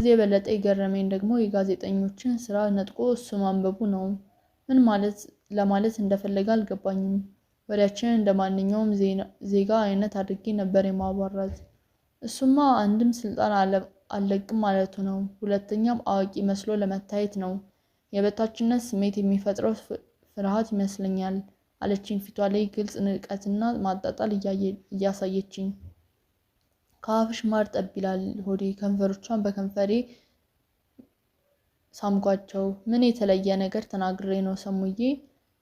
ከዚህ የበለጠ የገረመኝ ደግሞ የጋዜጠኞችን ስራ ነጥቆ እሱ ማንበቡ ነው። ምን ለማለት እንደፈለገ አልገባኝም። ወሬያችንን እንደማንኛውም ዜጋ አይነት አድርጌ ነበር የማዋራት። እሱማ አንድም ስልጣን አልለቅም ማለቱ ነው፣ ሁለተኛም አዋቂ መስሎ ለመታየት ነው። የበታችነት ስሜት የሚፈጥረው ፍርሃት ይመስለኛል አለችኝ፣ ፊቷ ላይ ግልጽ ንቀትና ማጣጣል እያሳየችኝ። ከአፍሽ ማር ጠብ ይላል ሆዴ። ከንፈሮቿን በከንፈሬ ሳምኳቸው። ምን የተለየ ነገር ተናግሬ ነው ሰሙዬ?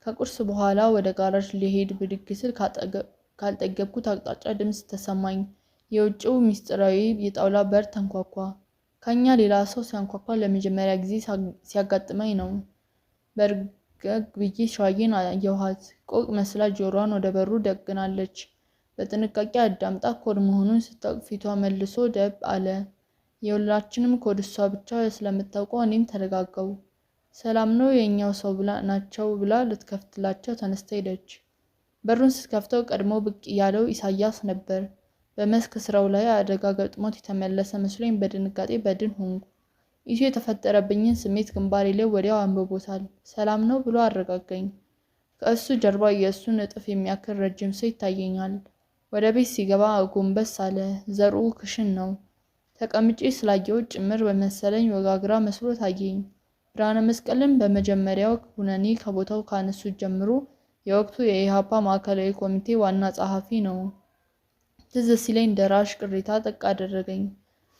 ከቁርስ በኋላ ወደ ጋራዥ ሊሄድ ብድግ ስል ካልጠገብኩት አቅጣጫ ድምፅ ተሰማኝ። የውጭው ምስጢራዊ የጣውላ በር ተንኳኳ። ከኛ ሌላ ሰው ሲያንኳኳ ለመጀመሪያ ጊዜ ሲያጋጥመኝ ነው። በርገግ ብዬ ሸዋዬን አየኋት። ቆቅ መስላ ጆሮዋን ወደ በሩ ደግናለች። በጥንቃቄ አዳምጣ ኮድ መሆኑን ስታውቅ ፊቷ መልሶ ደብ አለ። የሁላችንም ኮድ እሷ ብቻ ስለምታውቀው እኔም ተረጋጋው። ሰላም ነው የኛው ሰው ናቸው ብላ ልትከፍትላቸው ተነስታ ሄደች። በሩን ስትከፍተው ቀድሞ ብቅ ያለው ኢሳያስ ነበር። በመስክ ስራው ላይ አደጋ ገጥሞት የተመለሰ መስሎኝ በድንጋጤ በድን ሆንኩ። ይህ የተፈጠረብኝን ስሜት ግንባሬ ላይ ወዲያው አንብቦታል። ሰላም ነው ብሎ አረጋጋኝ። ከእሱ ጀርባ የእሱን እጥፍ የሚያክል ረጅም ሰው ይታየኛል። ወደ ቤት ሲገባ ጎንበስ አለ። ዘሩ ክሽን ነው። ተቀምጬ ስላየው ጭምር በመሰለኝ ወጋግራ መስሎ ታየኝ። ብርሃነ መስቀልን በመጀመሪያው ሁነኔ ከቦታው ካነሱት ጀምሮ የወቅቱ የኢሃፓ ማዕከላዊ ኮሚቴ ዋና ጸሐፊ ነው። ትዝ ሲለኝ ደራሽ ቅሬታ ጠቅ አደረገኝ።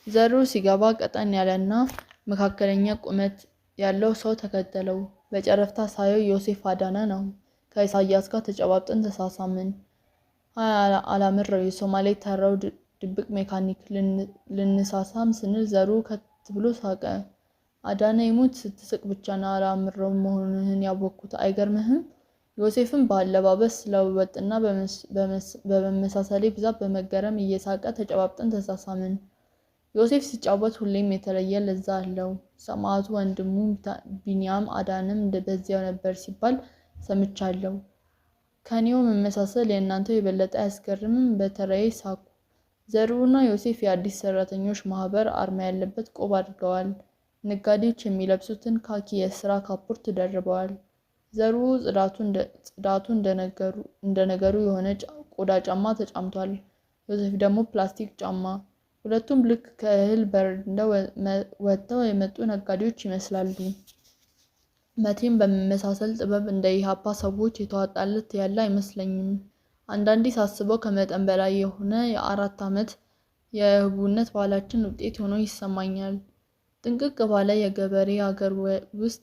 ዘሩ ሲገባ ቀጠን ያለና መካከለኛ ቁመት ያለው ሰው ተከተለው። በጨረፍታ ሳየው ዮሴፍ አዳነ ነው። ከኢሳያስ ጋር ተጨባብጠን ተሳሳምን። አላምረው የሶማሌ ተራው ድብቅ ሜካኒክ ልንሳሳም ስንል ዘሩ ከት ብሎ ሳቀ። አዳነ ይሙት ስትስቅ ብቻ ነው አላምረው መሆኑን ያወቅኩት። አይገርምህም? ዮሴፍም በአለባበስ ስለውበትና በመመሳሰሌ ብዛት በመገረም እየሳቀ ተጨባብጠን ተሳሳምን። ዮሴፍ ሲጫወት ሁሌም የተለየ ለዛ አለው። ሰማዕቱ ወንድሙ ቢኒያም አዳንም በዚያው ነበር ሲባል ሰምቻለሁ። ከኔው መመሳሰል የእናንተው የበለጠ አያስገርምም? በተራዬ ሳኩ። ዘሩና ዮሴፍ የአዲስ ሰራተኞች ማህበር አርማ ያለበት ቆብ አድርገዋል። ነጋዴዎች የሚለብሱትን ካኪ የስራ ካፖርት ደርበዋል። ዘሩ ጽዳቱ እንደነገሩ የሆነ ቆዳ ጫማ ተጫምቷል። ዮሴፍ ደግሞ ፕላስቲክ ጫማ። ሁለቱም ልክ ከእህል በረንዳ ወጥተው የመጡ ነጋዴዎች ይመስላሉ። መቼም በመመሳሰል ጥበብ እንደ ኢሃፓ ሰዎች የተዋጣለት ያለ አይመስለኝም። አንዳንዴ ሳስበው ከመጠን በላይ የሆነ የ4 ዓመት የህቡነት ባህላችን ውጤት ሆኖ ይሰማኛል። ጥንቅቅ ባለ የገበሬ ሀገር ውስጥ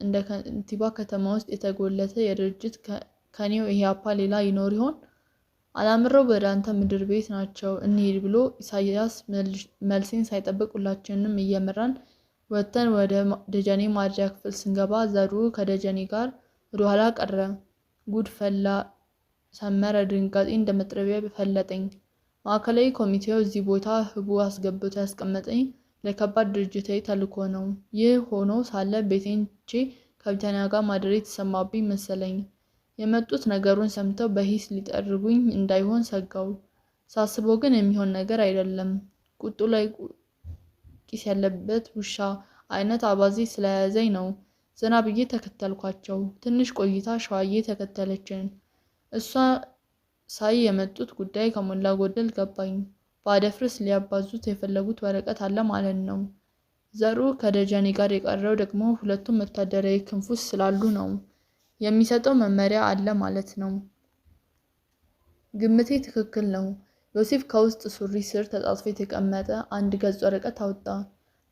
እንደ ከንቲባ ከተማ ውስጥ የተጎለተ የድርጅት ከኔው ኢሃፓ ሌላ ይኖር ይሆን? አላምረው በዳንተ ምድር ቤት ናቸው እንሂድ ብሎ ኢሳያስ መልሴን ሳይጠብቅ ሁላችንንም እየመራን ወጥተን ወደ ደጀኔ ማደሪያ ክፍል ስንገባ ዘሩ ከደጀኔ ጋር ወደ ኋላ ቀረ። ጉድ ፈላ። ሰመረ። ድንጋጤ እንደ መጥረቢያ ፈለጠኝ። ማዕከላዊ ኮሚቴው እዚህ ቦታ ህቡ አስገብቶ ያስቀመጠኝ ለከባድ ድርጅታዊ ተልዕኮ ነው። ይህ ሆኖ ሳለ ቤቴንቼ ከብተና ጋር ማድሬ የተሰማብኝ መሰለኝ። የመጡት ነገሩን ሰምተው በሂስ ሊጠርጉኝ እንዳይሆን ሰጋው። ሳስበው ግን የሚሆን ነገር አይደለም። ቁጡ ላይ ቂስ ያለበት ውሻ አይነት አባዜ ስለያዘኝ ነው ዘና ብዬ ተከተልኳቸው። ትንሽ ቆይታ ሸዋዬ ተከተለችን። እሷ ሳይ የመጡት ጉዳይ ከሞላ ጎደል ገባኝ። በአደፍርስ ሊያባዙት የፈለጉት ወረቀት አለ ማለት ነው። ዘሩ ከደጀኔ ጋር የቀረው ደግሞ ሁለቱም ወታደራዊ ክንፍ ውስጥ ስላሉ ነው። የሚሰጠው መመሪያ አለ ማለት ነው። ግምቴ ትክክል ነው። ዮሴፍ ከውስጥ ሱሪ ስር ተጣጥፎ የተቀመጠ አንድ ገጽ ወረቀት አወጣ።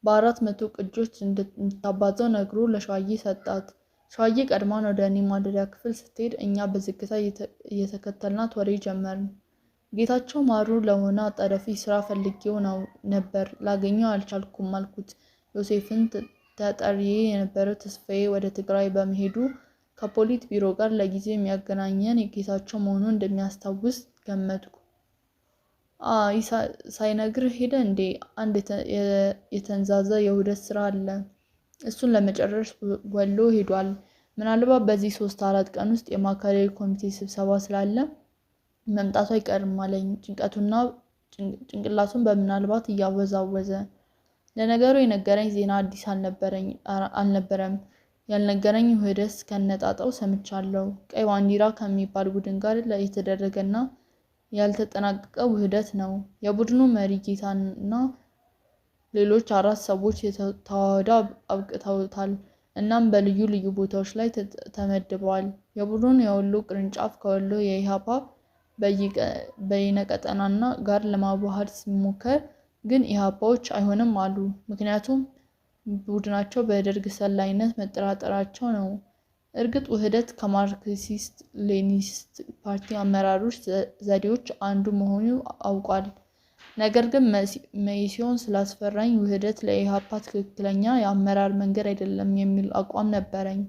በ400 ቅጆች እንድታባዛው ነግሮ ለሸዋዬ ሰጣት። ሸዋዬ ቀድማን ወደ እኔ ማደሪያ ክፍል ስትሄድ እኛ በዝግታ እየተከተልናት ወሬ ጀመርን። ጌታቸው ማሩ ለሆነ አጣዳፊ ስራ ፈልጌው ነበር ላገኘው አልቻልኩም አልኩት። ዮሴፍን ተጠሪዬ የነበረው ተስፋዬ ወደ ትግራይ በመሄዱ ከፖሊት ቢሮ ጋር ለጊዜው የሚያገናኘን የጌታቸው መሆኑን እንደሚያስታውስ ገመትኩ። ሳይነግር ሄደ እንዴ? አንድ የተንዛዘ የውህደት ስራ አለ። እሱን ለመጨረስ ወሎ ሄዷል። ምናልባት በዚህ 3-4 ቀን ውስጥ የማዕከላዊ ኮሚቴ ስብሰባ ስላለ መምጣቱ አይቀርም አለኝ። ጭንቅላቱን በምናልባት እያወዛወዘ ለነገሩ የነገረኝ ዜና አዲስ አልነበረም። ያልነገረኝ ውህደት ከነጣጣው ሰምቻለሁ። ቀይ ባንዲራ ከሚባል ቡድን ጋር የተደረገና ያልተጠናቀቀ ውህደት ነው። የቡድኑ መሪ ጌታና ሌሎች 4 ሰዎች ተዋህደው አብቅተውታል። እናም በልዩ ልዩ ቦታዎች ላይ ተመድበዋል። የቡድኑ የወሎ ቅርንጫፍ ከወሎ የኢሃፓ በይነቀጠናና ጋር ለማዋሃድ ሲሞከር ግን ኢሃፓዎች አይሆንም አሉ። ምክንያቱም ቡድናቸው በደርግ ሰላይነት መጠራጠራቸው ነው። እርግጥ ውህደት ከማርክሲስት ሌኒኒስት ፓርቲ አመራሮች ዘዴዎች አንዱ መሆኑ አውቋል። ነገር ግን መኢሶን ስላስፈራኝ ውህደት ለኢሃፓ ትክክለኛ የአመራር መንገድ አይደለም የሚል አቋም ነበረኝ።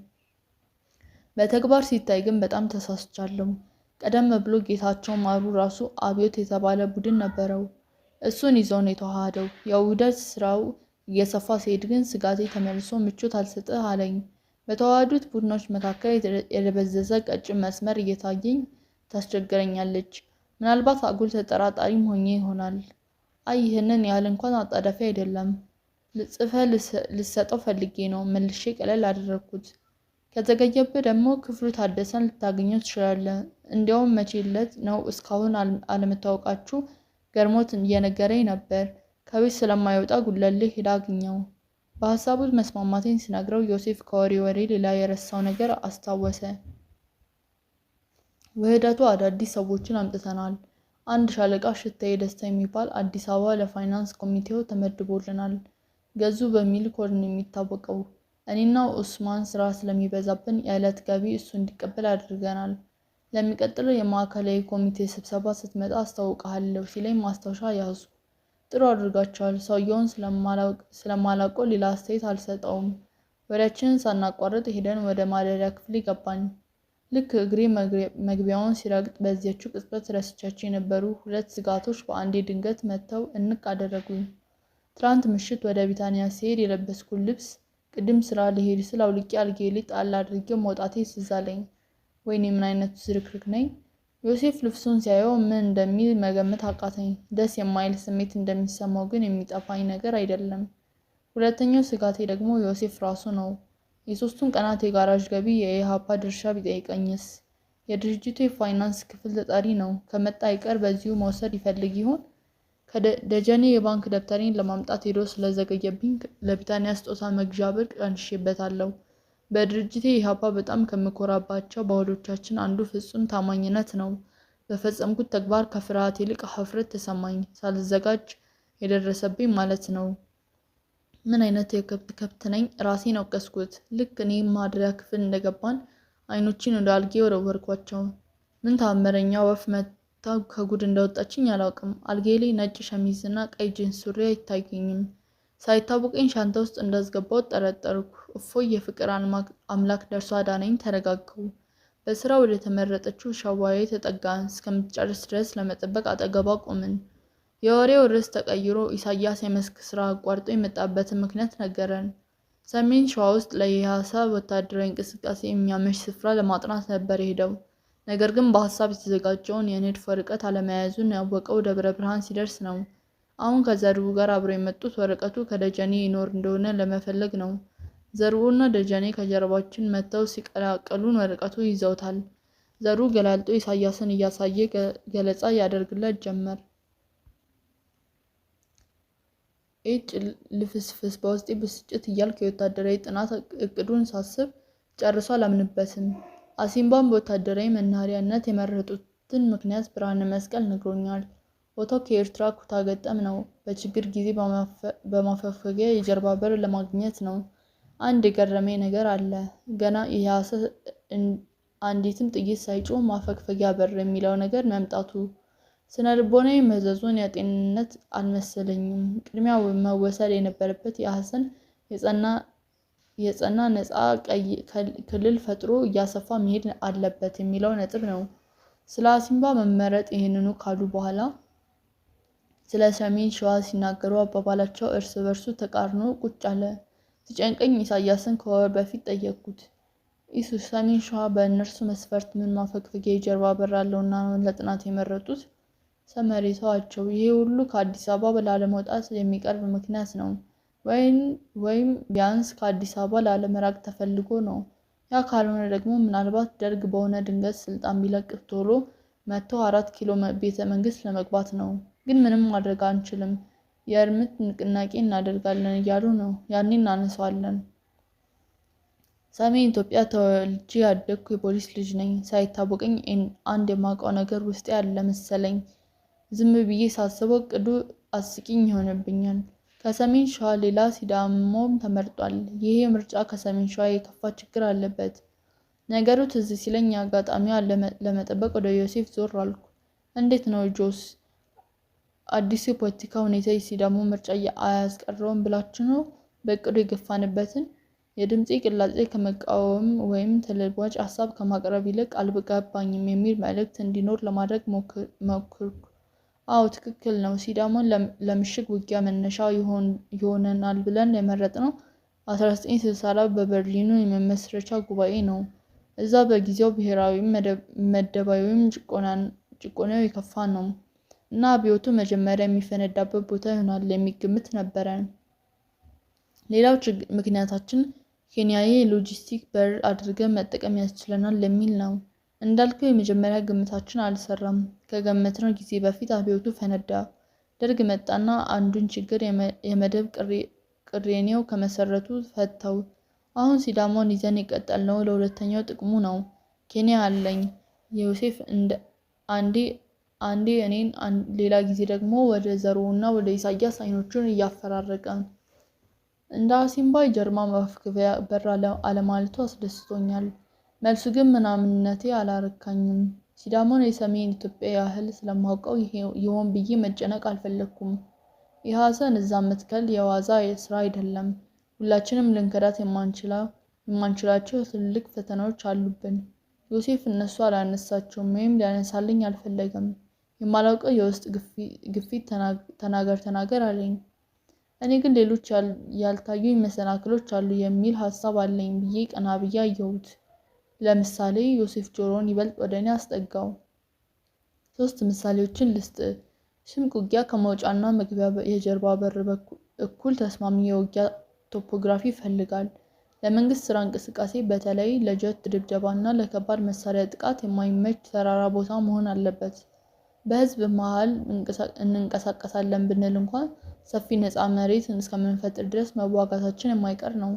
በተግባር ሲታይ ግን በጣም ተሳስቻለሁ። ቀደም ብሎ ጌታቸው ማሩ ራሱ አብዮት የተባለ ቡድን ነበረው። እሱን ይዘው ነው የተዋሃደው። የውህደት ስራው እየሰፋ ሲሄድ ግን ስጋቴ ተመልሶ ምቾት አልሰጥህ አለኝ። በተዋሃዱት ቡድኖች መካከል የደበዘዘ ቀጭን መስመር እየታየኝ ታስቸግረኛለች። ምናልባት አጉል ተጠራጣሪም ሆኜ ይሆናል። አይ ይህንን ያህል እንኳን አጣዳፊ አይደለም። ጽፈህ ልሰጠው ፈልጌ ነው መልሼ ቀለል አደረኩት። ከተገኘብህ ደግሞ ክፍሉ ታደሰን ልታገኘው ትችላለህ። እንዲያውም መቼለት ነው እስካሁን አለመታወቃችሁ ገርሞት እየነገረኝ ነበር። ከቤት ስለማይወጣ ጉለሌ ሄዳ አግኘው። በሀሳቡ መስማማቴን ሲነግረው ዮሴፍ ከወሬ ሌላ የረሳው ነገር አስታወሰ። ውህደቱ አዳዲስ ሰዎችን አምጥተናል። አንድ ሻለቃ ሽታዬ ደስታ የሚባል አዲስ አበባ ለፋይናንስ ኮሚቴው ተመድቦልናል። ገዙ በሚል ኮድ ነው የሚታወቀው። እኔና ኡስማን ስራ ስለሚበዛብን የዕለት ገቢ እሱ እንዲቀበል አድርገናል። ለሚቀጥለው የማዕከላዊ ኮሚቴ ስብሰባ ስትመጣ አስታውቅሃለሁ ሲለኝ ማስታወሻ ያዙ። ጥሩ አድርጋቸዋል። ሰውየውን ስለማላውቀው ሌላ አስተያየት አልሰጠውም። ወሬያችንን ሳናቋርጥ ሄደን ወደ ማደሪያ ክፍል ገባን። ልክ እግሬ መግቢያውን ሲረግጥ በዚያችው ቅጽበት ረስቻቸው የነበሩ 2 ስጋቶች በአንዴ ድንገት መጥተው እንቅ አደረጉኝ። ትናንት ምሽት ወደ ቢታንያ ሲሄድ የለበስኩት ልብስ ቅድም ስራ ልሄድ ስል አውልቄ አልጋዬ ላይ ጣል አድርጌው መውጣቴ ትዝ አለኝ። ወይኔ ምን አይነቱ ዝርክርክ ነኝ! ዮሴፍ ልብሱን ሲያየው ምን እንደሚል መገመት አቃተኝ። ደስ የማይል ስሜት እንደሚሰማው ግን የሚጠፋኝ ነገር አይደለም። ሁለተኛው ስጋቴ ደግሞ ዮሴፍ ራሱ ነው። የ3ቱን ቀናት የጋራዥ ገቢ የኢሃፓ ድርሻ ቢጠይቀኝስ? የድርጅቱ የፋይናንስ ክፍል ተጠሪ ነው። ከመጣ አይቀር በዚሁ መውሰድ ይፈልግ ይሆን? ከደጀኔ የባንክ ደብተሬን ለማምጣት ሄዶ ስለዘገየብኝ ለቢታንያ ስጦታ መግዣ ብር ቀንሼበታለሁ። በድርጅቴ ኢሃፓ በጣም ከምኮራባቸው ባህሎቻችን አንዱ ፍጹም ታማኝነት ነው። በፈጸምኩት ተግባር ከፍርሃት ይልቅ ሀፍረት ተሰማኝ። ሳልዘጋጅ የደረሰብኝ ማለት ነው። ምን አይነት የከብት ነኝ! ራሴን ወቀስኩት። ልክ እኔ ማደሪያ ክፍል እንደገባን አይኖችን ወደ አልጌ ወረወርኳቸው። ምን ታምረኛ ወፍ መታ ከጉድ እንዳወጣችኝ አላውቅም። አልጌ ላይ ነጭ ሸሚዝና ቀይ ጂንስ ሱሪ አይታየኝም። ሳይታወቀኝ ሻንጣ ውስጥ እንዳስገባው ጠረጠርኩ። እፎይ የፍቅር አምላክ ደርሶ አዳነኝ። ተረጋጋሁ። በስራ ወደ ተመረጠችው ሸዋዬ ተጠጋን። እስከምትጨርስ ድረስ ለመጠበቅ አጠገቧ ቆምን። የወሬው ርዕስ ተቀይሮ ኢሳያስ የመስክ ስራ አቋርጦ የመጣበትን ምክንያት ነገረን። ሰሜን ሸዋ ውስጥ ለኢህአሳ ወታደራዊ እንቅስቃሴ የሚያመች ስፍራ ለማጥናት ነበር የሄደው። ነገር ግን በሀሳብ የተዘጋጀውን የንድፍ ወረቀት አለመያዙን ያወቀው ደብረ ብርሃን ሲደርስ ነው። አሁን ከዘርቡ ጋር አብረው የመጡት ወረቀቱ ከደጀኔ ይኖር እንደሆነ ለመፈለግ ነው። ዘርቡና ደጀኔ ከጀርባችን መጥተው ሲቀላቀሉን ወረቀቱ ይዘውታል። ዘሩ ገላልጦ ኢሳያስን እያሳየ ገለጻ ያደርግለት ጀመር። ልፍስፍስ በውስጤ ብስጭት እያልክ የወታደራዊ ጥናት እቅዱን ሳስብ ጨርሶ አላምንበትም። አሲምባን በወታደራዊ መናኸሪያነት የመረጡትን ምክንያት ብርሃነ መስቀል ነግሮኛል። ቦታው ከኤርትራ ኩታ ገጠም ነው። በችግር ጊዜ በማፈግፈጊያ የጀርባ በር ለማግኘት ነው። አንድ የገረመኝ ነገር አለ። ገና ኢህአሰ አንዲትም ጥይት ሳይጮህ ማፈግፈጊያ በር የሚለው ነገር መምጣቱ ስነልቦናዊ መዘዙን የጤንነት አልመሰለኝም። ቅድሚያ መወሰድ የነበረበት የሐሰን የጸና ነፃ ቀይ ክልል ፈጥሮ እያሰፋ መሄድ አለበት የሚለው ነጥብ ነው። ስለ አሲምባ መመረጥ ይህንኑ ካሉ በኋላ ስለ ሰሜን ሸዋ ሲናገሩ አባባላቸው እርስ በርሱ ተቃርኖ ቁጭ አለ። ሲጨንቀኝ ኢሳያስን ከወር በፊት ጠየቅኩት። ኢሱ ሰሜን ሸዋ በእነርሱ መስፈርት ምን ማፈግፈጊያ የጀርባ በር አለውና ነው ለጥናት የመረጡት? ሰመሬ ተዋቸው። ይሄ ሁሉ ከአዲስ አበባ ላለመውጣት የሚቀርብ ምክንያት ነው። ወይም ቢያንስ ከአዲስ አበባ ላለመራቅ ተፈልጎ ነው። ያ ካልሆነ ደግሞ ምናልባት ደርግ በሆነ ድንገት ስልጣን ቢለቅ ቶሎ መጥተው 4 ኪሎ ቤተ መንግስት ለመግባት ነው። ግን ምንም ማድረግ አንችልም፣ የእርምት ንቅናቄ እናደርጋለን እያሉ ነው። ያኔ እናነሳዋለን። ሰሜን ኢትዮጵያ ተወልጄ ያደግኩ የፖሊስ ልጅ ነኝ። ሳይታወቀኝ አንድ የማውቀው ነገር ውስጤ ያለ መሰለኝ። ዝም ብዬ ሳስበው ቅዱ አስቂኝ ይሆንብኛል። ከሰሜን ሸዋ ሌላ ሲዳሞም ተመርጧል። ይሄ ምርጫ ከሰሜን ሸዋ የከፋ ችግር አለበት። ነገሩ ትዝ ሲለኝ አጋጣሚዋ ለመጠበቅ ወደ ዮሴፍ ዞር አልኩ። እንዴት ነው ጆስ? አዲሱ የፖለቲካ ሁኔታ የሲዳሞ ምርጫ አያስቀረውም ብላችሁ ነው በቅዱ የገፋንበትን? የድምፄ ቅላጼ ከመቃወም ወይም ተለዋጭ ሀሳብ ከማቅረብ ይልቅ አልገባኝም የሚል መልእክት እንዲኖር ለማድረግ ሞክርኩ። አዎ ትክክል ነው። ሲዳሞን ለምሽግ ውጊያ መነሻ ይሆነናል ብለን የመረጥነው 1964 በበርሊኑ የመመስረቻ ጉባኤ ነው። እዛ በጊዜው ብሔራዊም መደባዊም ጭቆናው የከፋ ነው እና አብዮቱ መጀመሪያ የሚፈነዳበት ቦታ ይሆናል የሚል ግምት ነበረን። ሌላው ምክንያታችን ኬንያዊ ሎጂስቲክ በር አድርገን መጠቀም ያስችለናል የሚል ነው። እንዳልከው የመጀመሪያ ግምታችን አልሰራም። ከገመትነው ጊዜ በፊት አብዮቱ ፈነዳ። ደርግ መጣና አንዱን ችግር የመደብ ቅሬኔው ከመሰረቱ ፈተው። አሁን ሲዳሞን ይዘን የቀጠልነው ለሁለተኛው ጥቅሙ ነው። ኬንያ አለኝ ዮሴፍ አንዴ እኔን ሌላ ጊዜ ደግሞ ወደ ዘሩና ወደ ኢሳያስ አይኖቹን እያፈራረቀ እንደ አሲምባ ጀርማ መፍክቢያ በር አለማለቱ አስደስቶኛል። መልሱ ግን ምናምንነቴ አላረካኝም። ሲዳሞን የሰሜን ኢትዮጵያ ያህል ስለማውቀው ይሆን ብዬ መጨነቅ አልፈለኩም። ኢሃሰን እዛ መትከል የዋዛ ስራ አይደለም። ሁላችንም ልንከዳት የማንችላቸው ትልቅ ፈተናዎች አሉብን። ዮሴፍ እነሱ አላነሳቸውም ወይም ሊያነሳልኝ አልፈለገም። የማላውቀው የውስጥ ግፊት ተናገር አለኝ። እኔ ግን ሌሎች ያልታዩኝ መሰናክሎች አሉ የሚል ሀሳብ አለኝ ብዬ ቀና ብዬ አየሁት። ለምሳሌ ዮሴፍ ጆሮን ይበልጥ ወደ እኔ አስጠጋው። 3 ምሳሌዎችን ልስጥ። ሽምቅ ውጊያ ከመውጫና መግቢያ የጀርባ በር እኩል ተስማሚ የውጊያ ቶፖግራፊ ይፈልጋል። ለመንግስት ስራ እንቅስቃሴ በተለይ ለጀት ድብደባና ለከባድ መሳሪያ ጥቃት የማይመች ተራራ ቦታ መሆን አለበት። በህዝብ መሃል እንንቀሳቀሳለን ብንል እንኳን ሰፊ ነፃ መሬት እስከምንፈጥር ድረስ መዋጋታችን የማይቀር ነው።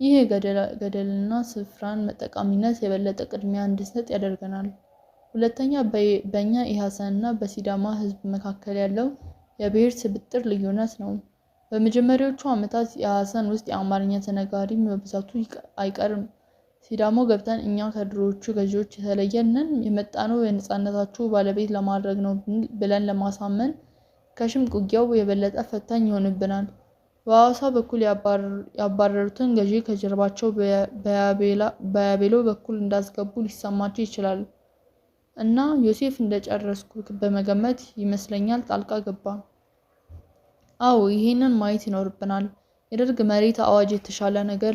ይህ የገደልና ስፍራን ጠቃሚነት የበለጠ ቅድሚያ እንድንሰጥ ያደርገናል። ሁለተኛ በእኛ ኢሃሰንና በሲዳማ ህዝብ መካከል ያለው የብሔር ስብጥር ልዩነት ነው። በመጀመሪያዎቹ ዓመታት የኢሃሰን ውስጥ የአማርኛ ተናጋሪ መብዛቱ አይቀርም። ሲዳሞ ገብተን እኛ ከድሮዎቹ ገዢዎች የተለየን ነን፣ የመጣነው የነፃነታችሁ ባለቤት ለማድረግ ነው ብለን ለማሳመን ከሽምቅ ውጊያው የበለጠ ፈታኝ ይሆንብናል። በሐዋሳ በኩል ያባረሩትን ገዢ ከጀርባቸው በያቤሎ በኩል እንዳስገቡ ሊሰማቸው ይችላል እና ዮሴፍ እንደጨረስኩ በመገመት ይመስለኛል ጣልቃ ገባ። አዎ ይሄንን ማየት ይኖርብናል። የደርግ መሬት አዋጅ የተሻለ ነገር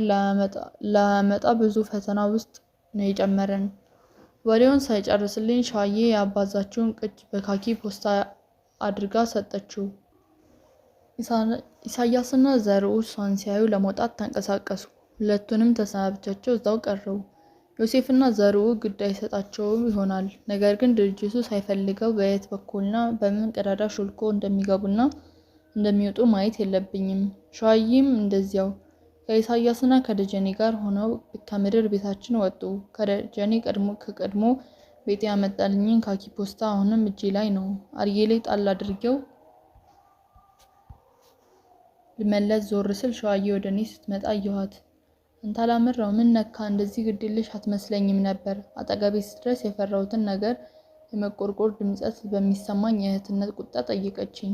ላመጣ ብዙ ፈተና ውስጥ ነው የጨመረን። ወሬውን ሳይጨርስልኝ ሻዬ ያባዛችውን ቅጅ በካኪ ፖስታ አድርጋ ሰጠችው። ኢሳያስና ዘርኡ እሷን ሲያዩ ለመውጣት ተንቀሳቀሱ። ሁለቱንም ተሰናብቻቸው እዛው ቀረው። ዮሴፍና ዘርኡ ግድ አይሰጣቸውም ይሆናል። ነገር ግን ድርጅቱ ሳይፈልገው በየት በኩልና በምን ቀዳዳ ሾልኮ እንደሚገቡና እንደሚወጡ ማየት የለብኝም። ሸዋዬም እንደዚያው ከኢሳያስና ከደጀኔ ጋር ሆነው ከምድር ቤታችን ወጡ። ከደጀኔ ከቀድሞ ቤት ያመጣልኝን ካኪ ፖስታ አሁንም እጄ ላይ ነው። አርጌ ላይ ጣል አድርጌው ልመለስ ዞር ስል ሸዋዬ ወደ እኔ ስትመጣ አየኋት። እንታላምራው ምን ነካ? እንደዚህ ግድልሽ አትመስለኝም ነበር። አጠገቤ ስትደርስ የፈራሁትን ነገር የመቆርቆር ድምጸት በሚሰማኝ የእህትነት ቁጣ ጠየቀችኝ።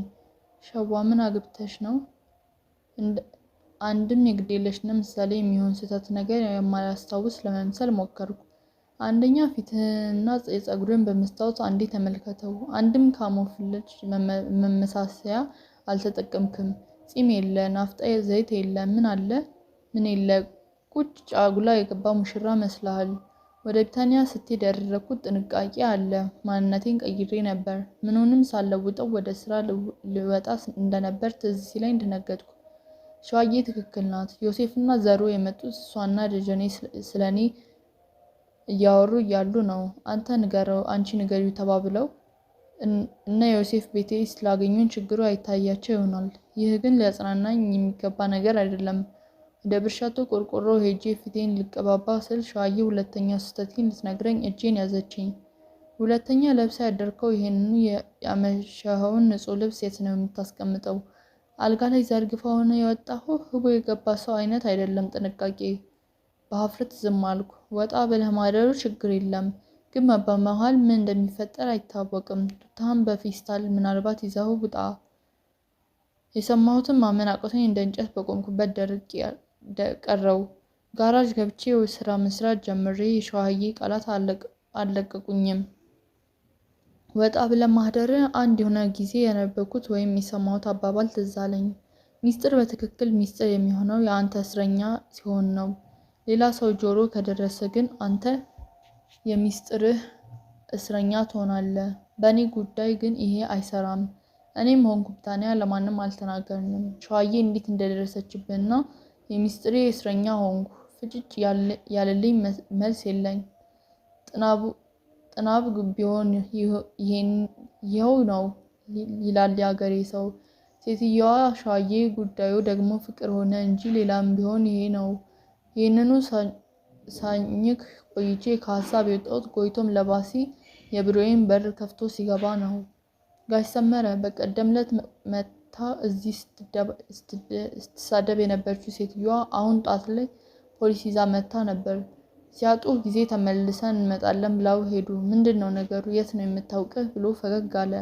ሸዋ ምን አግብተሽ ነው? አንድም የግዴለሽነት ምሳሌ የሚሆን ስህተት ነገር የማላስታውስ ለመምሰል ሞከርኩ። አንደኛ ፊትህንና የፀጉርን በመስታወት አንዴ ተመልከተው። አንድም ካሞፍላጅ መመሳሰያ አልተጠቀምክም። ፂም የለ፣ ናፍጣ ዘይት የለ፣ ምን አለ? ምን የለ፣ ቁጭ ጫጉላ የገባ ሙሽራ መስለሃል። ወደ ብሪታንያ ስትሄድ ያደረኩት ጥንቃቄ አለ። ማንነቴን ቀይሬ ነበር። ምኑንም ሳልለውጠው ወደ ስራ ልወጣ እንደነበር ትዝ ሲለኝ ደነገጥኩ። ሸዋዬ ትክክል ናት። ዮሴፍና ዘሩ የመጡት እሷና ደጀኔ ስለኔ እያወሩ እያሉ ነው። አንተ ንገረው፣ አንቺ ንገሪው ተባብለው እነ ዮሴፍ ቤቴ ስላገኙን ችግሩ አይታያቸው ይሆናል። ይህ ግን ሊያጽናናኝ የሚገባ ነገር አይደለም። ወደ ብርሻቶ ቆርቆሮ ሄጄ ፊቴን ልቀባባ ስል ሸዋዬ ሁለተኛ ስህተቴን ልትነግረኝ እጄን ያዘችኝ። ሁለተኛ ለብሳ ያደርከው ይሄንኑ ያመሸኸውን ንጹህ ልብስ የት ነው የምታስቀምጠው? አልጋ ላይ ዘርግፋ ሆነ የወጣኸው? ህቦ የገባ ሰው አይነት አይደለም። ጥንቃቄ። በሀፍረት ዝም አልኩ። ወጣ ብለህ ማደሩ ችግር የለም፣ ግን በመሃል ምን እንደሚፈጠር አይታወቅም። ቱታህን በፌስታል ምናልባት ይዘው ውጣ። የሰማሁትን ማመን አቅቶኝ እንደ እንጨት በቆምኩበት ደርቄ ቀረው። ጋራዥ ገብቼ ስራ መስራት ጀምሬ የሸዋዬ ቃላት አልለቀቁኝም። ወጣ ብለህ ማደር አንድ የሆነ ጊዜ ያነበብኩት ወይም የሰማሁት አባባል ትዝ አለኝ። ሚስጥር በትክክል ሚስጥር የሚሆነው የአንተ እስረኛ ሲሆን ነው። ሌላ ሰው ጆሮ ከደረሰ ግን አንተ የሚስጥርህ እስረኛ ትሆናለህ። በእኔ ጉዳይ ግን ይሄ አይሰራም። እኔም ሆንኩ ብታንያ ለማንም አልተናገርንም። ሸዋዬ እንዴት እንደደረሰችብንና የሚስጥሬ እስረኛ ሆንኩ። ፍጭጭ ያለልኝ መልስ የለኝ። ጥናብ ቢሆን ይኸው ነው ይላል የአገሬ ሰው። ሴትየዋ ሸዋዬ ጉዳዩ ደግሞ ፍቅር ሆነ እንጂ ሌላም ቢሆን ይሄ ነው። ይህንኑ ሳኝክ ቆይቼ ከሀሳብ የወጣሁት ጎይቶም ለባሲ የቢሮዬን በር ከፍቶ ሲገባ ነው። ጋሽ ሰመረ በቀደም ዕለት መታ እዚህ ስትሳደብ የነበረችው ሴትዮዋ አሁን ጧት ላይ ፖሊስ ይዛ መታ ነበር። ሲያጡ ጊዜ ተመልሰን እንመጣለን ብለው ሄዱ። ምንድነው ነገሩ? የት ነው የምታውቅህ? ብሎ ፈገግ አለ።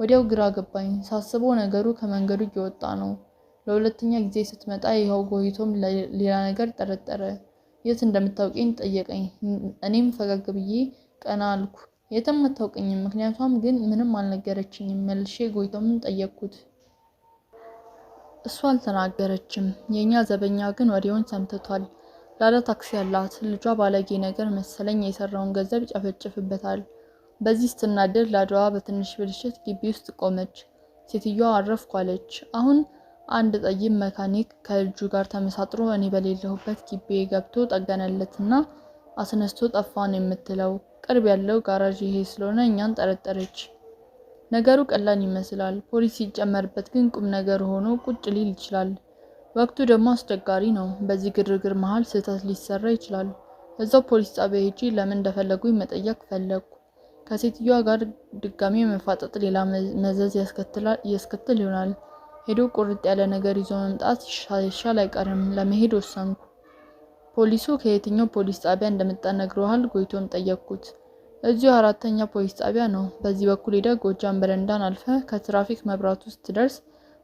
ወዲያው ግራ ገባኝ። ሳስበው ነገሩ ከመንገዱ እየወጣ ነው። ለሁለተኛ ጊዜ ስትመጣ ይኸው ጎይቶም ሌላ ነገር ጠረጠረ። የት እንደምታውቀኝ ጠየቀኝ። እኔም ፈገግ ብዬ ቀና አልኩ። የትም አታውቀኝም፣ ምክንያቷም ግን ምንም አልነገረችኝም። መልሼ ጎይቶምን ጠየቅኩት። እሷ አልተናገረችም። የኛ ዘበኛ ግን ወዲያውን ሰምተቷል። ላዳ ታክሲ ያላት ልጇ ባለጌ ነገር መሰለኝ የሰራውን ገንዘብ ይጨፈጭፍበታል። በዚህ ስትናደድ ላዳዋ በትንሽ ብልሽት ግቢ ውስጥ ቆመች። ሴትዮዋ አረፍኩ አለች። አሁን አንድ ጠይም መካኒክ ከልጁ ጋር ተመሳጥሮ እኔ በሌለሁበት ግቢ ገብቶ ጠገነለትና አስነስቶ ጠፋን የምትለው። ቅርብ ያለው ጋራዥ ይሄ ስለሆነ እኛን ጠረጠረች። ነገሩ ቀላል ይመስላል። ፖሊስ ሲጨመርበት ግን ቁም ነገር ሆኖ ቁጭ ሊል ይችላል። ወቅቱ ደግሞ አስቸጋሪ ነው። በዚህ ግርግር መሃል ስህተት ሊሰራ ይችላል። እዛው ፖሊስ ጣቢያ ሄጄ ለምን እንደፈለጉኝ መጠየቅ ፈለግኩ። ከሴትዮዋ ጋር ድጋሚ መፋጠጥ ሌላ መዘዝ ያስከትል ይሆናል። ሄዶ ቁርጥ ያለ ነገር ይዞ መምጣት ይሻል አይቀርም። ለመሄድ ወሰንኩ። ፖሊሱ ከየትኛው ፖሊስ ጣቢያ እንደመጣ ነግሮሃል? ጎይቶም ጠየቅኩት። እዚሁ አራተኛ ፖሊስ ጣቢያ ነው። በዚህ በኩል ሄደህ ጎጃም በረንዳን አልፈህ ከትራፊክ መብራቱ ስትደርስ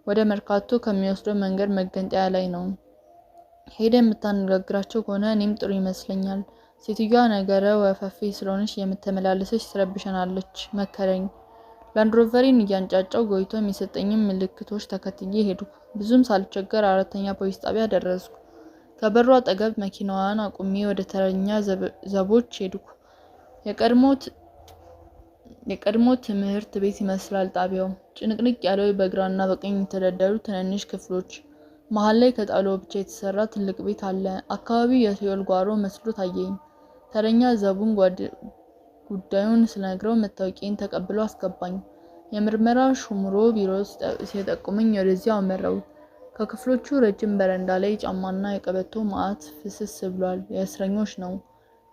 ወደ መርካቶ ከሚወስደው መንገድ መገንጠያ ላይ ነው። ሄደህ የምታነጋግራቸው ከሆነ እኔም ጥሩ ይመስለኛል። ሴትዮዋ ነገረ ወፈፌ ስለሆነች የምትመላለሰች ትረብሸናለች መከረኝ። ላንድሮቨሪን እያንጫጫው ጎይቶም የሰጠኝም ምልክቶች ተከትዬ ሄድኩ። ብዙም ሳልቸገር አራተኛ ፖሊስ ጣቢያ ደረስኩ። ከበሩ አጠገብ መኪናዋን አቁሜ ወደ ተረኛ ዘቦች ሄድኩ። የቀድሞ ትምህርት ቤት ይመስላል ጣቢያው። ጭንቅንቅ ያለው በግራና በቀኝ የተደረደሩ ትንንሽ ክፍሎች፣ መሃል ላይ ከጣውላ ብቻ የተሰራ ትልቅ ቤት አለ። አካባቢው የሲኦል ጓሮ መስሎ ታየኝ። ተረኛ ዘቡን ጉዳዩን ስነግረው መታወቂያን ተቀብሎ አስገባኝ። የምርመራ ሹምሮ ቢሮ ሲጠቁመኝ ወደዚያው አመራው። ከክፍሎቹ ረጅም በረንዳ ላይ ጫማና የቀበቶ ማዕት ፍስስ ብሏል። የእስረኞች ነው።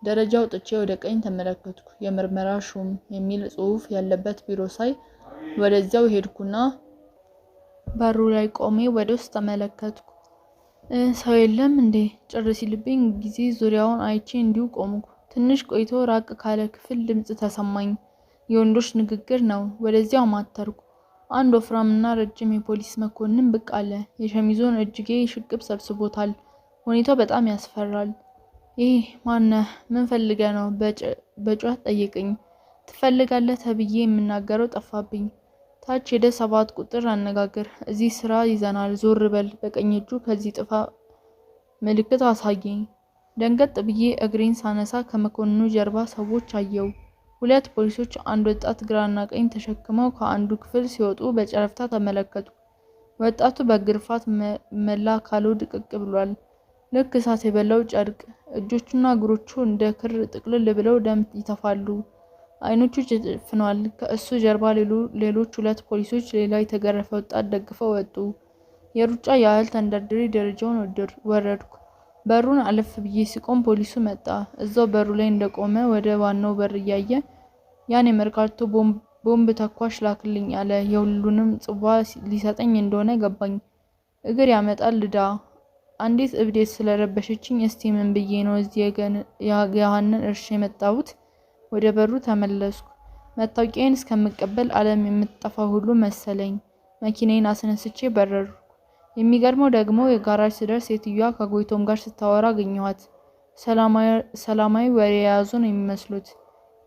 ደረጃ ወጥቼ ወደ ቀኝ ተመለከትኩ። የምርመራ ሹም የሚል ጽሑፍ ያለበት ቢሮ ሳይ ወደዚያው ሄድኩና በሩ ላይ ቆሜ ወደ ውስጥ ተመለከትኩ። ሰው የለም እንዴ? ጭር ሲልብኝ ጊዜ ዙሪያውን አይቼ እንዲሁ ቆምኩ። ትንሽ ቆይቶ ራቅ ካለ ክፍል ድምጽ ተሰማኝ። የወንዶች ንግግር ነው። ወደዚያው ማተርኩ። አንድ ወፍራምና ረጅም የፖሊስ መኮንን ብቅ አለ። የሸሚዙን እጅጌ ሽቅብ ሰብስቦታል። ሁኔታው በጣም ያስፈራል። ይህ ማነህ? ምን ፈልገህ ነው? በጩኸት ጠየቀኝ። ትፈልጋለህ ተብዬ የምናገረው ጠፋብኝ። ታች ሄደ 7 ቁጥር አነጋገር። እዚህ ስራ ይዘናል፣ ዞር በል። በቀኝ እጁ ከዚህ ጥፋ ምልክት አሳየኝ። ደንገጥ ብዬ እግሬን ሳነሳ ከመኮንኑ ጀርባ ሰዎች አየው። 2 ፖሊሶች አንድ ወጣት ግራና ቀኝ ተሸክመው ከአንዱ ክፍል ሲወጡ በጨረፍታ ተመለከቱ። ወጣቱ በግርፋት መላ አካሉ ድቅቅ ብሏል። ልክ እሳት የበላው ጨርቅ። እጆቹና እግሮቹ እንደ ክር ጥቅልል ብለው ደም ይተፋሉ። አይኖቹ ጨፍነዋል። ከእሱ ጀርባ ሌሎች 2 ፖሊሶች ሌላ የተገረፈ ወጣት ደግፈው ወጡ። የሩጫ ያህል ተንደርድሬ ደረጃውን ወረድኩ። በሩን አለፍ ብዬ ስቆም ፖሊሱ መጣ። እዛው በሩ ላይ እንደቆመ ወደ ዋናው በር እያየ ያን የመርካቶ ቦምብ ተኳሽ ላክልኝ አለ። የሁሉንም ጽዋ ሊሰጠኝ እንደሆነ ገባኝ። እግር ያመጣል ዕዳ። አንዲት እብዴት ስለረበሸችኝ እስቲ ምን ብዬ ነው እዚህ የገሃነን እርሽ የመጣሁት? ወደ በሩ ተመለስኩ። መታወቂያዬን እስከምቀበል ዓለም የምትጠፋ ሁሉ መሰለኝ። መኪናዬን አስነስቼ በረርኩ። የሚገርመው ደግሞ የጋራጅ ስደርስ ሴትዮዋ ከጎይቶም ጋር ስታወራ አገኘኋት። ሰላማዊ ወሬ የያዙ ነው የሚመስሉት።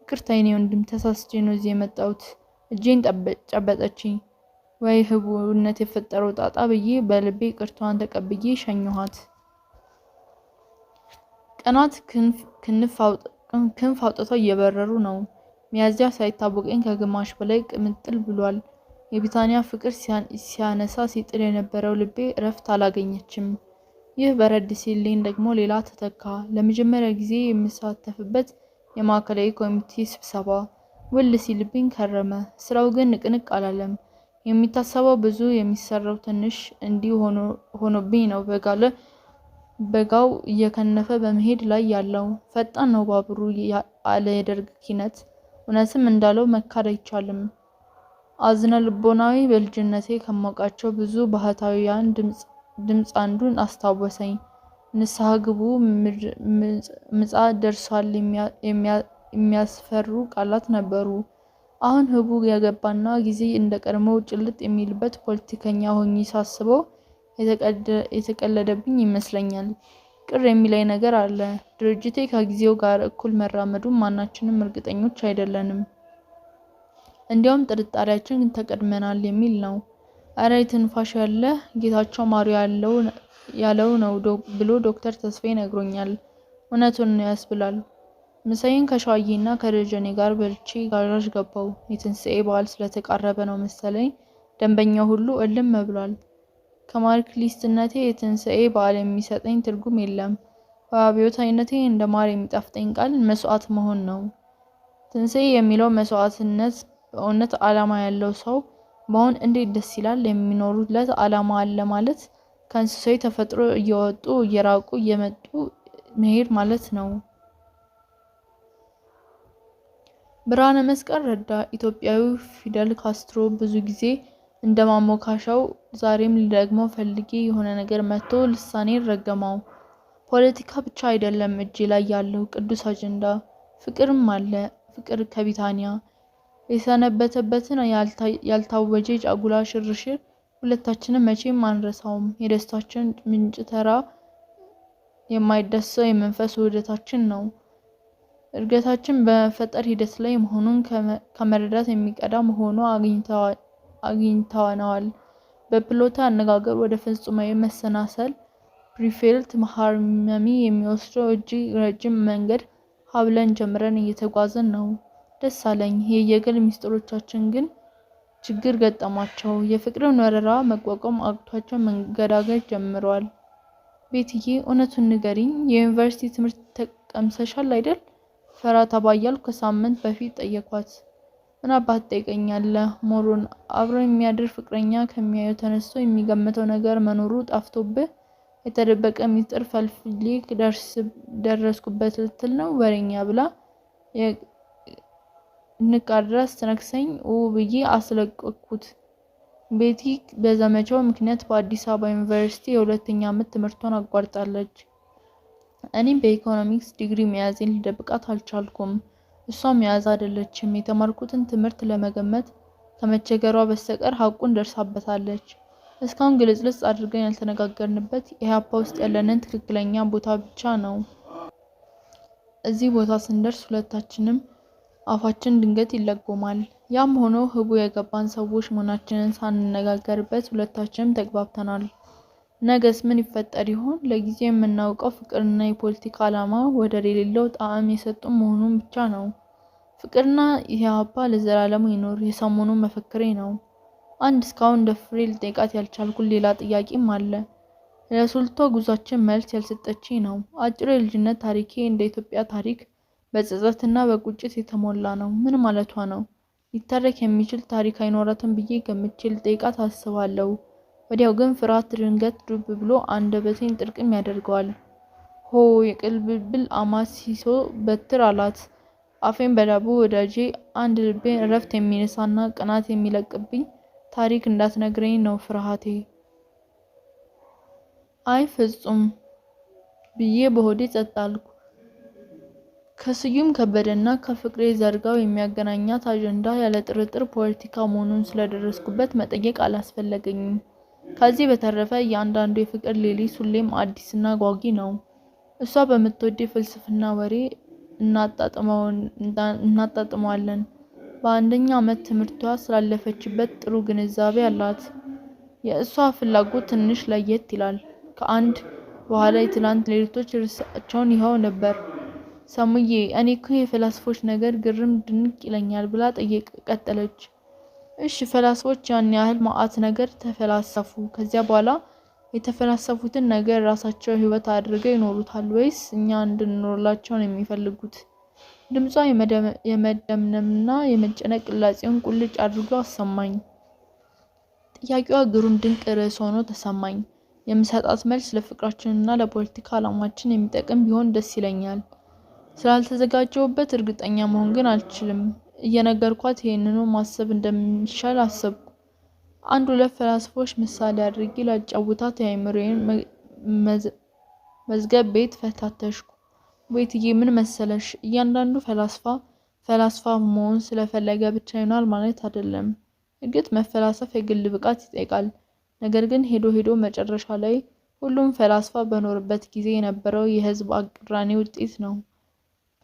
ይቅርታ የኔ ወንድም፣ ተሳስቼ ነው እዚህ የመጣሁት። እጄን ጨበጠችኝ። ወይ ህቡነት የፈጠረው ጣጣ ብዬ በልቤ ይቅርታዋን ተቀብዬ ሸኘኋት። ቀናት ክንፍ አውጥተው እየበረሩ ነው። ሚያዝያ ሳይታወቀኝ ከግማሽ በላይ ቅምጥል ብሏል። የቢታንያ ፍቅር ሲያነሳ ሲጥል የነበረው ልቤ እረፍት አላገኘችም። ይህ በረድ ሲልኝ ደግሞ ሌላ ተተካ። ለመጀመሪያ ጊዜ የምሳተፍበት የማዕከላዊ ኮሚቴ ስብሰባ ውል ሲልብኝ ከረመ። ስራው ግን ንቅንቅ አላለም። የሚታሰበው ብዙ የሚሰራው ትንሽ እንዲህ ሆኖብኝ ነው። በጋው እየከነፈ በመሄድ ላይ ያለው ፈጣን ነው ባቡሩ አለ የደርግ ኪነት። እውነትም እንዳለው መካድ አይቻልም። አዝነ ልቦናዊ በልጅነቴ ከማውቃቸው ብዙ ባህታውያን ድምፅ አንዱን አስታወሰኝ። ንስሐ ግቡ፣ ምጽአት ደርሷል የሚያስፈሩ ቃላት ነበሩ። አሁን ህቡ የገባና ጊዜ እንደቀድሞው ጭልጥ የሚልበት ፖለቲከኛ ሆኜ ሳስበው የተቀለደብኝ ይመስለኛል። ቅር የሚለኝ ነገር አለ። ድርጅቴ ከጊዜው ጋር እኩል መራመዱን ማናችንም እርግጠኞች አይደለንም። እንዲያውም ጥርጣሬያችን ተቀድመናል የሚል ነው። አረ ትንፋሽ ያለ ጌታቸው ማሪዮ ያለው ነው ብሎ ዶክተር ተስፋዬ ነግሮኛል። እውነቱን ነው ያስብላል። ምሳዬን ከሸዋዬና ከደጀኔ ጋር በልቼ ጋራዥ ገባው። የትንሣኤ በዓል ስለተቃረበ ነው መሰለኝ ደንበኛው ሁሉ እልም ብሏል። ከማርክሲስትነቴ የትንሣኤ በዓል የሚሰጠኝ ትርጉም የለም። በአብዮታዊነቴ እንደ ማር የሚጣፍጠኝ ቃል መስዋዕት መሆን ነው። ትንሣኤ የሚለው መስዋዕትነት በእውነት ዓላማ ያለው ሰው መሆን እንዴት ደስ ይላል። የሚኖሩለት ዓላማ አለ ማለት ከእንስሳዊ ተፈጥሮ እየወጡ እየራቁ እየመጡ መሄድ ማለት ነው። ብርሃነ መስቀል ረዳ ኢትዮጵያዊ ፊደል ካስትሮ ብዙ ጊዜ እንደማሞካሻው ዛሬም ልደግመው ፈልጌ የሆነ ነገር መጥቶ ልሳኔን ረገመው። ፖለቲካ ብቻ አይደለም እጄ ላይ ያለው ቅዱስ አጀንዳ፣ ፍቅርም አለ። ፍቅር ከቢታንያ የሰነበተበትን ያልታወጀ ጫጉላ ሽርሽር ሁለታችንም መቼም አንረሳውም። የደስታችን ምንጭ ተራ የማይደሰው የመንፈስ ውህደታችን ነው። እድገታችን በመፈጠር ሂደት ላይ መሆኑን ከመረዳት የሚቀዳ መሆኑ አግኝተነዋል። በፕሎታ አነጋገር ወደ ፍጹማዊ መሰናሰል ፕሪፌልት መሃርመሚ የሚወስደው እጅግ ረጅም መንገድ ሀብለን ጀምረን እየተጓዝን ነው። ደስ አለኝ። የየግል ሚስጥሮቻችን ግን ችግር ገጠማቸው። የፍቅርን ወረራ መቋቋም አቅቷቸው መንገዳገድ ጀምረዋል። ቤትዬ እውነቱን ንገሪኝ፣ የዩኒቨርሲቲ ትምህርት ተቀምሰሻል አይደል? ፈራ ተባ እያልኩ ከሳምንት በፊት ጠየኳት። ምን አባት ጠይቀኛለህ? ሞሩን አብሮ የሚያድር ፍቅረኛ ከሚያየው ተነስቶ የሚገምተው ነገር መኖሩ ጠፍቶብህ የተደበቀ ሚስጥር ፈልፍሌ ደረስኩበት ልትል ነው ወሬኛ ብላ ንቃድራስ ተነክሰኝ ብዬ አስለቀቅኩት። ቤቲ በዘመቻው ምክንያት በአዲስ አበባ ዩኒቨርሲቲ የሁለተኛ ዓመት ትምህርቷን አቋርጣለች። እኔም በኢኮኖሚክስ ዲግሪ መያዜን ልደብቃት አልቻልኩም። እሷም መያዝ አይደለችም። የተማርኩትን ትምህርት ለመገመት ከመቸገሯ በስተቀር ሀቁን ደርሳበታለች። እስካሁን ግልጽልጽ አድርገን ያልተነጋገርንበት ኢህአፓ ውስጥ ያለንን ትክክለኛ ቦታ ብቻ ነው። እዚህ ቦታ ስንደርስ ሁለታችንም አፋችን ድንገት ይለጎማል። ያም ሆኖ ህቡ የገባን ሰዎች መሆናችንን ሳንነጋገርበት ሁለታችንም ተግባብተናል። ነገስ ምን ይፈጠር ይሆን? ለጊዜው የምናውቀው ፍቅርና የፖለቲካ ዓላማ ወደር የሌለው ጣዕም የሰጡ መሆኑን ብቻ ነው። ፍቅርና ኢህአፓ ለዘላለሙ ይኖር የሰሞኑ መፈክሬ ነው። አንድ እስካሁን ደፍሬ ልጠይቃት ያልቻልኩት ሌላ ጥያቄም አለ። ለሱልቷ ጉዟችን መልስ ያልሰጠችኝ ነው። አጭሩ የልጅነት ታሪኬ እንደ ኢትዮጵያ ታሪክ በጸጸትና በቁጭት የተሞላ ነው። ምን ማለቷ ነው? ሊተረክ የሚችል ታሪክ አይኖራትም ብዬ ገምቼ ልጠይቃት አስባለሁ። ወዲያው ግን ፍርሃት ድንገት ዱብ ብሎ አንደበቴን ጥርቅም ያደርገዋል። ሆ የቅልብልብል አማሲሶ በትር አላት። አፌን በዳቦ ወዳጄ አንድ ልቤን እረፍት የሚነሳና ቅናት የሚለቅብኝ ታሪክ እንዳትነግረኝ ነው ፍርሃቴ። አይ ፍጹም ብዬ በሆዴ ጸጥ አልኩ። ከስዩም ከበደና ከፍቅሬ ዘርጋው የሚያገናኛት አጀንዳ ያለ ጥርጥር ፖለቲካ መሆኑን ስለደረስኩበት መጠየቅ አላስፈለገኝም። ከዚህ በተረፈ እያንዳንዱ የፍቅር ሌሊት ሁሌም አዲስና ጓጊ ነው። እሷ በምትወደው ፍልስፍና ወሬ እናጣጥመዋለን። በአንደኛ ዓመት ትምህርቷ ስላለፈችበት ጥሩ ግንዛቤ አላት። የእሷ ፍላጎት ትንሽ ለየት ይላል። ከአንድ በኋላ የትላንት ሌሊቶች ርዕሳቸውን ይኸው ነበር። ሰሙዬ እኔ እኮ የፈላስፎች ነገር ግርም ድንቅ ይለኛል ብላ ቀጠለች። እሺ ፈላስፎች ያን ያህል መዓት ነገር ተፈላሰፉ። ከዚያ በኋላ የተፈላሰፉትን ነገር ራሳቸው ህይወት አድርገው ይኖሩታል ወይስ እኛ እንድንኖርላቸው ነው የሚፈልጉት? ድምጿ የመደምነምና የመጨነቅ ቅላጼውን ቁልጭ አድርጎ አሰማኝ። ጥያቄዋ ግሩም ድንቅ ርዕስ ሆኖ ተሰማኝ። የምሰጣት መልስ ለፍቅራችንና ለፖለቲካ ዓላማችን የሚጠቅም ቢሆን ደስ ይለኛል። ስላልተዘጋጀሁበት እርግጠኛ መሆን ግን አልችልም። እየነገርኳት ይሄንኑ ማሰብ እንደሚሻል አሰብኩ። አንድ ሁለት ፈላስፎች ምሳሌ አድርጌ ላጫውታት የአእምሮዬን መዝገብ ቤት ፈታተሽኩ። ቤትዬ ምን መሰለሽ፣ እያንዳንዱ ፈላስፋ መሆን ስለፈለገ ብቻ ይሆናል ማለት አይደለም። እርግጥ መፈላሰፍ የግል ብቃት ይጠይቃል። ነገር ግን ሄዶ መጨረሻ ላይ ሁሉም ፈላስፋ በኖርበት ጊዜ የነበረው የህዝብ አቅራኔ ውጤት ነው።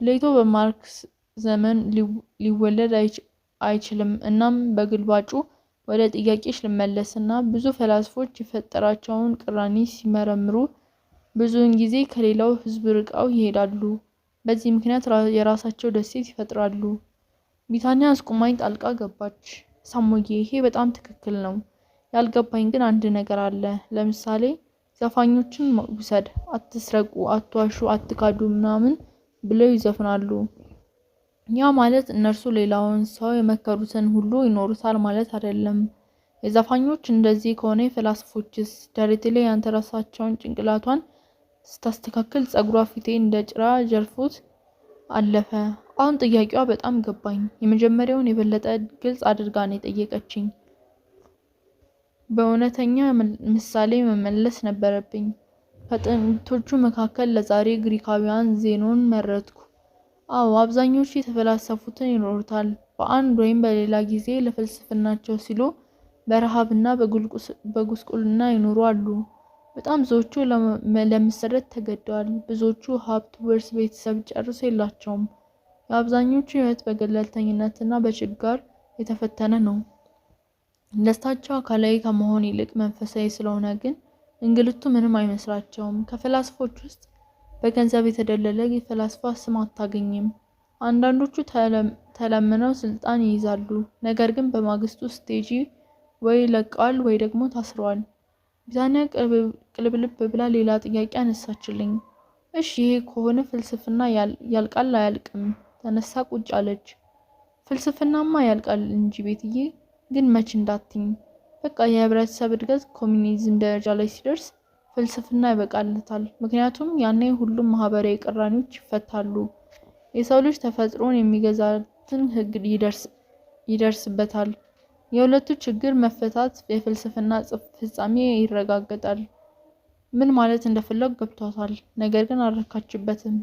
ፕሌቶ በማርክስ ዘመን ሊወለድ አይችልም። እናም በግልባጩ ወደ ጥያቄሽ ልመለስና ብዙ ፈላስፎች የፈጠራቸውን ቅራኔ ሲመረምሩ ብዙውን ጊዜ ከሌላው ህዝብ ርቀው ይሄዳሉ። በዚህ ምክንያት የራሳቸው ደሴት ይፈጥራሉ። ቢታንያ አስቁማኝ ጣልቃ ገባች። ሳሙዬ ይሄ በጣም ትክክል ነው። ያልገባኝ ግን አንድ ነገር አለ። ለምሳሌ ዘፋኞችን ውሰድ። አትስረቁ፣ አትዋሹ፣ አትካዱ ምናምን ብለው ይዘፍናሉ። ያ ማለት እነርሱ ሌላውን ሰው የመከሩትን ሁሉ ይኖሩታል ማለት አይደለም። የዘፋኞች እንደዚህ ከሆነ የፈላስፎችስ? ደረቴ ላይ ያንተራሳቸውን ጭንቅላቷን ስታስተካክል ጸጉሯ ፊቴ እንደ ጭራ ጀርፎት አለፈ። አሁን ጥያቄዋ በጣም ገባኝ። የመጀመሪያውን የበለጠ ግልጽ አድርጋ ነው የጠየቀችኝ። በእውነተኛ ምሳሌ መመለስ ነበረብኝ። ከጥንቶቹ መካከል ለዛሬ ግሪካውያን ዜኖን መረጥኩ። አዎ አብዛኞቹ የተፈላሰፉትን ይኖሩታል። በአንድ ወይም በሌላ ጊዜ ለፍልስፍናቸው ሲሉ በረሃብና በጉስቁልና ይኖሩ አሉ። በጣም ብዙዎቹ ለመሰደድ ተገደዋል። ብዙዎቹ ሀብት፣ ውርስ፣ ቤተሰብ ጨርሶ የላቸውም። የአብዛኞቹ ህይወት በገለልተኝነትና በችጋር የተፈተነ ነው። ደስታቸው አካላዊ ከመሆን ይልቅ መንፈሳዊ ስለሆነ ግን እንግልቱ ምንም አይመስላቸውም። ከፈላስፎች ውስጥ በገንዘብ የተደለለ የፈላስፋ ስም አታገኝም። አንዳንዶቹ ተለምነው ስልጣን ይይዛሉ። ነገር ግን በማግስቱ ስቴጂ ወይ ለቀዋል ወይ ደግሞ ታስረዋል። ቢታንያ ቅልብልብ ብላ ሌላ ጥያቄ አነሳችልኝ። እሺ ይሄ ከሆነ ፍልስፍና ያልቃል አያልቅም? ተነሳ ቁጭ አለች። ፍልስፍናማ ያልቃል እንጂ ቤትዬ፣ ግን መች እንዳትኝ። በቃ የህብረተሰብ እድገት ኮሚኒዝም ደረጃ ላይ ሲደርስ ፍልስፍና ይበቃለታል። ምክንያቱም ያኔ ሁሉም ማህበራዊ ቅራኔዎች ይፈታሉ። የሰው ልጅ ተፈጥሮን የሚገዛትን ህግ ይደርስበታል። የሁለቱ ችግር መፈታት የፍልስፍና ፍጻሜ ይረጋገጣል። ምን ማለት እንደፈለጉ ገብቷታል። ነገር ግን አልረካችበትም።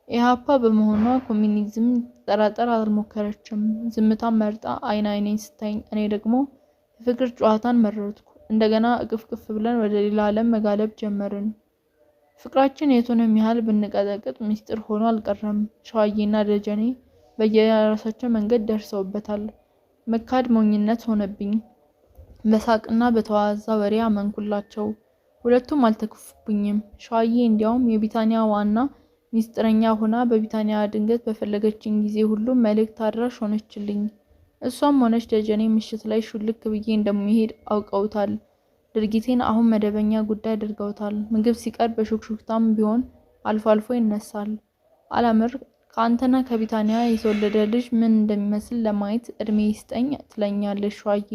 ኢህአፓ በመሆኗ ኮሚኒዝም ጠራጠር አልሞከረችም። ዝምታን መርጣ አይኔን ስታይኝ፣ እኔ ደግሞ የፍቅር ጨዋታን መረጥኩ። እንደገና እቅፍቅፍ ብለን ወደ ሌላ ዓለም መጋለብ ጀመርን። ፍቅራችን የቱንም ያህል ብንቀጠቅጥ ሚስጥር ሆኖ አልቀረም። ሸዋዬና ደጀኔ በየራሳቸው መንገድ ደርሰውበታል። መካድ ሞኝነት ሆነብኝ። በሳቅና በተዋዛ ወሬ አመንኩላቸው። ሁለቱም አልተከፉብኝም። ሸዋዬ እንዲያውም የቢታንያ ዋና ሚስጥረኛ ሆና በቢታንያ ድንገት በፈለገችኝ ጊዜ ሁሉ መልእክት አድራሽ ሆነችልኝ። እሷም ሆነች ደጀኔ ምሽት ላይ ሹልክ ብዬ እንደሚሄድ አውቀውታል። ድርጊቴን አሁን መደበኛ ጉዳይ አድርገውታል። ምግብ ሲቀርብ በሹክሹክታም ቢሆን አልፎ አልፎ ይነሳል። አላምር ከአንተና ከቢታንያ የተወለደ ልጅ ምን እንደሚመስል ለማየት እድሜ ይስጠኝ ትለኛለች ሸዋዬ።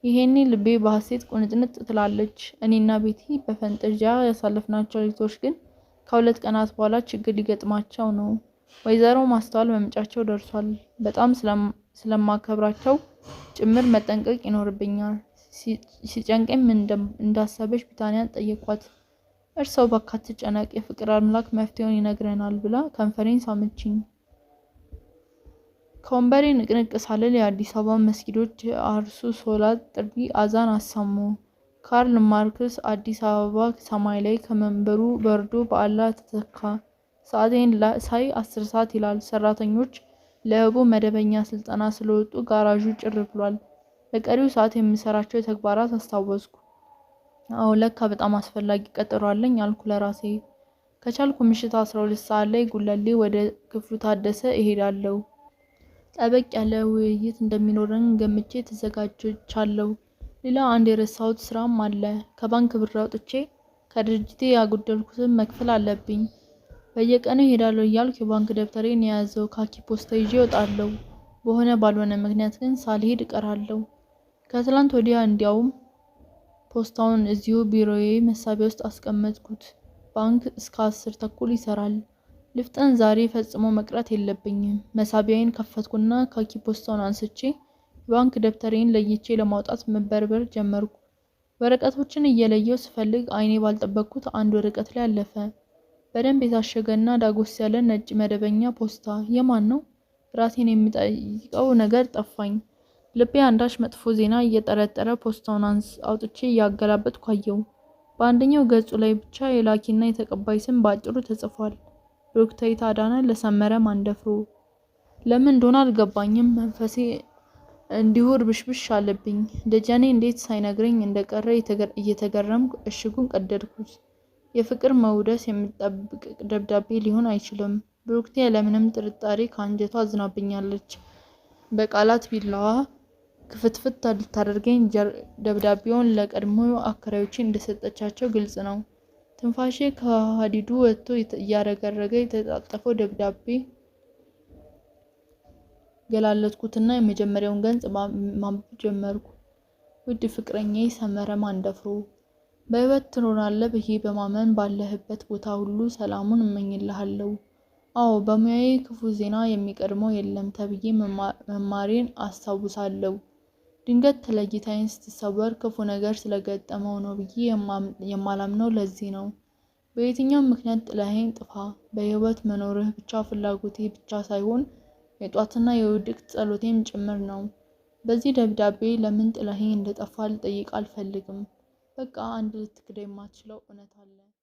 ይሄኔ ልቤ በሐሴት ቁንጥንጥ ትላለች። እኔና ቤቲ በፈንጠዚያ ያሳለፍናቸው ሌሊቶች ግን ከ2 ቀናት በኋላ ችግር ሊገጥማቸው ነው። ወይዘሮ ማስተዋል መምጫቸው ደርሷል። በጣም ስለማከብራቸው ጭምር መጠንቀቅ ይኖርብኛል። ሲጨንቀኝ ምን እንዳሰበች ቢታንያን ጠየቋት። እርሰው እባክህ አትጨነቅ፣ የፍቅር አምላክ መፍትሄውን ይነግረናል ብላ ከንፈሬን ሳመችኝ። ከወንበሬ ንቅንቅ ሳልል የአዲስ አበባ መስጊዶች አርሱ ሶላት ጥሪ አዛን አሰሙ። ካርል ማርክስ አዲስ አበባ ሰማይ ላይ ከመንበሩ በርዶ በአላህ ተተካ። ሰዓቴን ሳይ 10 ሰዓት ይላል። ሰራተኞች ለህቡ መደበኛ ስልጠና ስለወጡ ጋራዡ ጭር ብሏል። በቀሪው ሰዓት የምሰራቸው ተግባራት አስታወስኩ። አዎ ለካ በጣም አስፈላጊ ቀጠሮ አለኝ አልኩ ለራሴ። ከቻልኩ ምሽት 12 ሰዓት ላይ ጉለሌ ወደ ክፍሉ ታደሰ እሄዳለሁ። ጠበቅ ያለ ውይይት እንደሚኖረን ገምቼ ተዘጋጅቻለሁ። ሌላ አንድ የረሳሁት ስራም አለ። ከባንክ ብር አውጥቼ ከድርጅቴ ያጎደልኩትን መክፈል አለብኝ። በየቀኑ እሄዳለሁ እያልኩ የባንክ ደብተሬን የያዘው ካኪ ፖስታ ይዤ እወጣለሁ። በሆነ ባልሆነ ምክንያት ግን ሳልሄድ እቀራለሁ። ከትላንት ወዲያ እንዲያውም ፖስታውን እዚሁ ቢሮዬ መሳቢያ ውስጥ አስቀመጥኩት። ባንክ እስከ 10 ተኩል ይሰራል። ልፍጠን ዛሬ ፈጽሞ መቅረት የለብኝም። መሳቢያዬን ከፈትኩና ካኪ ፖስታውን አንስቼ ባንክ ደብተሬን ለይቼ ለማውጣት መበርበር ጀመርኩ። ወረቀቶችን እየለየው ስፈልግ አይኔ ባልጠበቅኩት አንድ ወረቀት ላይ አለፈ። በደንብ የታሸገና ዳጎስ ያለ ነጭ መደበኛ ፖስታ። የማን ነው? ራሴን የሚጠይቀው ነገር ጠፋኝ። ልቤ አንዳች መጥፎ ዜና እየጠረጠረ ፖስታውን አውጥቼ እያገላበጥኩ አየው። በአንደኛው ገጹ ላይ ብቻ የላኪና የተቀባይ ስም ባጭሩ ተጽፏል። ዶክተር አዳነ ለሰመረ ማንደፍሮ። ለምን እንደሆነ አልገባኝም። መንፈሴ እንዲሁ ርብሽብሽ አለብኝ። ደጀኔ እንዴት ሳይነግረኝ እንደቀረ እየተገረምኩ እሽጉን ቀደድኩት። የፍቅር መውደስ የሚጠብቅ ደብዳቤ ሊሆን አይችልም። ብሩክቴ ያለምንም ጥርጣሬ ከአንጀቷ አዝናብኛለች። በቃላት ቢላዋ ክፍትፍት ልታደርገኝ ደብዳቤውን ለቀድሞ አከራዮቼ እንደሰጠቻቸው ግልጽ ነው። ትንፋሼ ከሀዲዱ ወጥቶ እያረገረገ የተጣጠፈው ደብዳቤ ገላለጥኩትና የመጀመሪያውን ገጽ ማንበብ ጀመርኩ። ውድ ፍቅረኛዬ ሰመረ ማንደፍሮ፣ በህይወት ትኖራለህ ብዬ በማመን ባለህበት ቦታ ሁሉ ሰላሙን እመኝልሃለሁ። አዎ በሙያዬ ክፉ ዜና የሚቀድመው የለም ተብዬ መማሬን አስታውሳለሁ። ድንገት ተለይታኝ ስትሰወር ክፉ ነገር ስለገጠመው ነው ብዬ የማላምነው ለዚህ ነው። በየትኛውም ምክንያት ጥለኸኝ ጥፋ። በህይወት መኖርህ ብቻ ፍላጎቴ ብቻ ሳይሆን የጧትና የውድቅት ጸሎቴም ጭምር ነው። በዚህ ደብዳቤ ለምን ጥለኸኝ እንደጠፋ ልጠይቅ አልፈልግም። በቃ አንድ ልትክደው የማትችለው እውነት አለ።